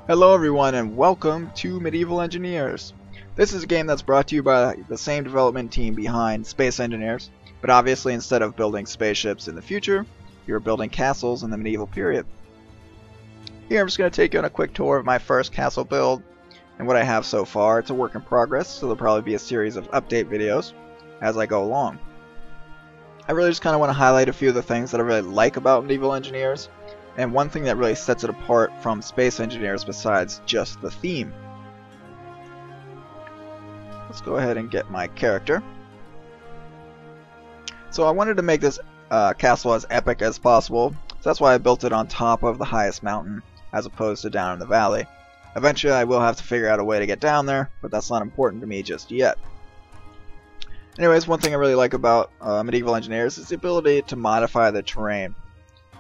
Hello everyone and welcome to Medieval Engineers. This is a game that's brought to you by the same development team behind Space Engineers, but obviously instead of building spaceships in the future, you're building castles in the medieval period. Here I'm just going to take you on a quick tour of my first castle build and what I have so far. It's a work in progress, so there'll probably be a series of update videos as I go along. I really just kind of want to highlight a few of the things that I really like about Medieval Engineers, and one thing that really sets it apart from Space Engineers besides just the theme. Let's go ahead and get my character. So I wanted to make this castle as epic as possible, so that's why I built it on top of the highest mountain as opposed to down in the valley. Eventually I will have to figure out a way to get down there, but that's not important to me just yet. Anyways, one thing I really like about Medieval Engineers is the ability to modify the terrain.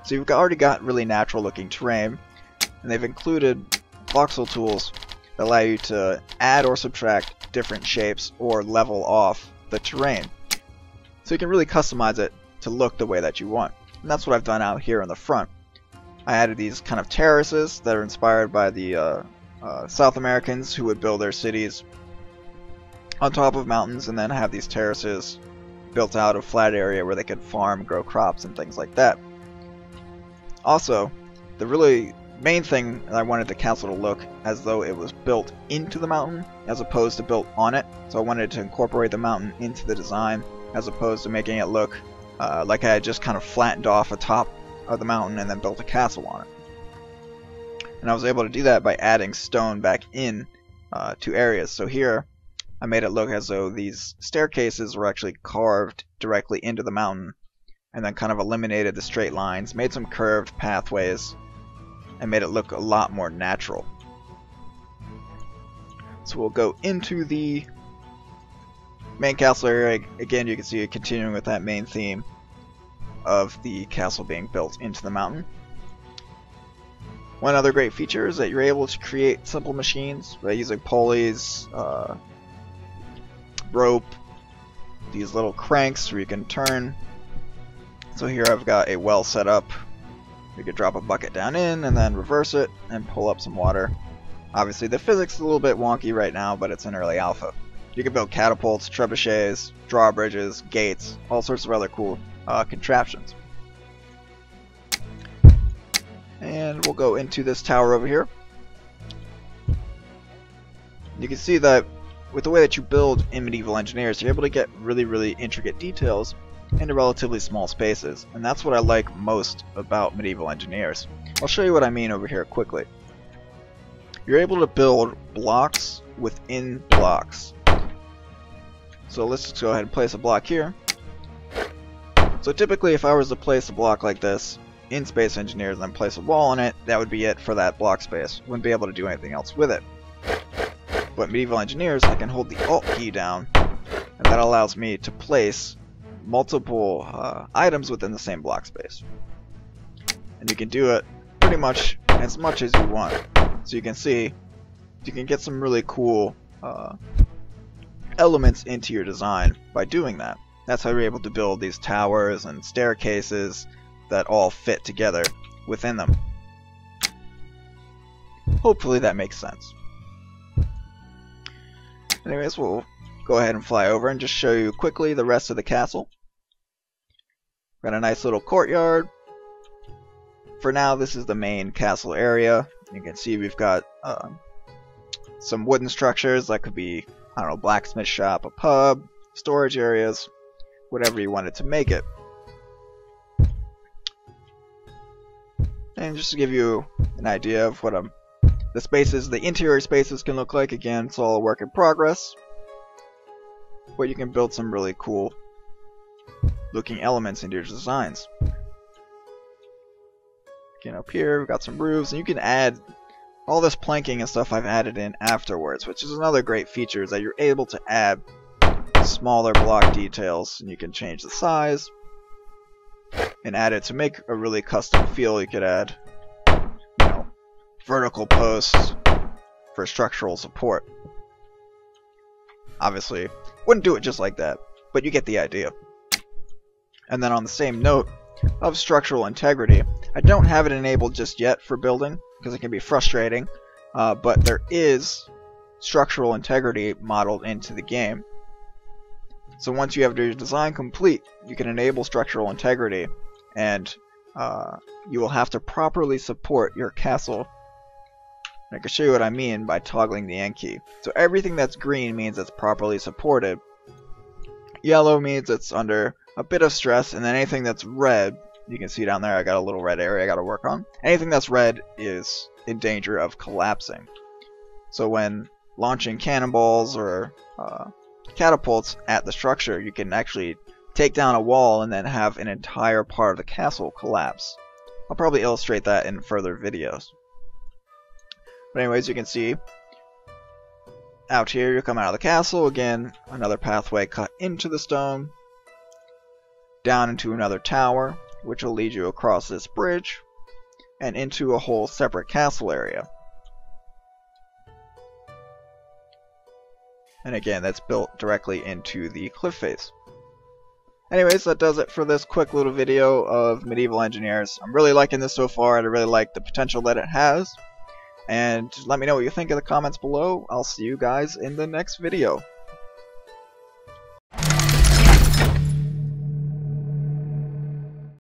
So you've already got really natural looking terrain, and they've included voxel tools that allow you to add or subtract different shapes or level off the terrain. So you can really customize it to look the way that you want. And that's what I've done out here in the front. I added these kind of terraces that are inspired by the South Americans who would build their cities on top of mountains and then have these terraces built out of flat area where they could farm, grow crops, and things like that. Also, the really main thing that I wanted the castle to look as though it was built into the mountain as opposed to built on it. So I wanted to incorporate the mountain into the design as opposed to making it look like I had just kind of flattened off the top of the mountain and then built a castle on it. And I was able to do that by adding stone back in to areas. So here I made it look as though these staircases were actually carved directly into the mountain, and then kind of eliminated the straight lines, made some curved pathways, and made it look a lot more natural. So we'll go into the main castle area. Again, you can see it continuing with that main theme of the castle being built into the mountain. One other great feature is that you're able to create simple machines by using pulleys, rope, these little cranks where you can turn. So here I've got a well set up. We could drop a bucket down in and then reverse it and pull up some water. Obviously the physics is a little bit wonky right now, but it's in early alpha. You can build catapults, trebuchets, drawbridges, gates, all sorts of other cool contraptions. And we'll go into this tower over here. You can see that with the way that you build in Medieval Engineers, you're able to get really intricate details into relatively small spaces, and that's what I like most about Medieval Engineers. I'll show you what I mean over here quickly. You're able to build blocks within blocks. So let's just go ahead and place a block here. So typically if I was to place a block like this in Space Engineers and then place a wall on it, that would be it for that block space. Wouldn't be able to do anything else with it. But Medieval Engineers, I can hold the Alt key down, and that allows me to place multiple items within the same block space. And you can do it pretty much as you want. So you can see you can get some really cool elements into your design by doing that. That's how you're able to build these towers and staircases that all fit together within them. Hopefully that makes sense. Anyways, we'll go ahead and fly over and just show you quickly the rest of the castle. Got a nice little courtyard. For now, this is the main castle area. You can see we've got some wooden structures that could be, I don't know, blacksmith shop, a pub, storage areas, whatever you wanted to make it. And just to give you an idea of what the interior spaces can look like, again, it's all a work in progress. But you can build some really cool looking elements into your designs. Again, up here we've got some roofs, and you can add all this planking and stuff I've added in afterwards, which is another great feature, is that you're able to add smaller block details, and you can change the size and add it to make a really custom feel. You could add, you know, vertical posts for structural support. Obviously, wouldn't do it just like that, but you get the idea. And then on the same note of structural integrity, I don't have it enabled just yet for building, because it can be frustrating but there is structural integrity modeled into the game. So once you have your design complete, you can enable structural integrity, and you will have to properly support your castle. I can show you what I mean by toggling the N key. So everything that's green means it's properly supported. Yellow means it's under a bit of stress, and then anything that's red, you can see down there I got a little red area I got to work on. Anything that's red is in danger of collapsing. So when launching cannonballs or catapults at the structure, you can actually take down a wall and then have an entire part of the castle collapse. I'll probably illustrate that in further videos. But anyways, you can see out here you come out of the castle, again another pathway cut into the stone, down into another tower, which will lead you across this bridge, and into a whole separate castle area. And again, that's built directly into the cliff face. Anyways, that does it for this quick little video of Medieval Engineers. I'm really liking this so far, and I really like the potential that it has. And let me know what you think in the comments below. I'll see you guys in the next video.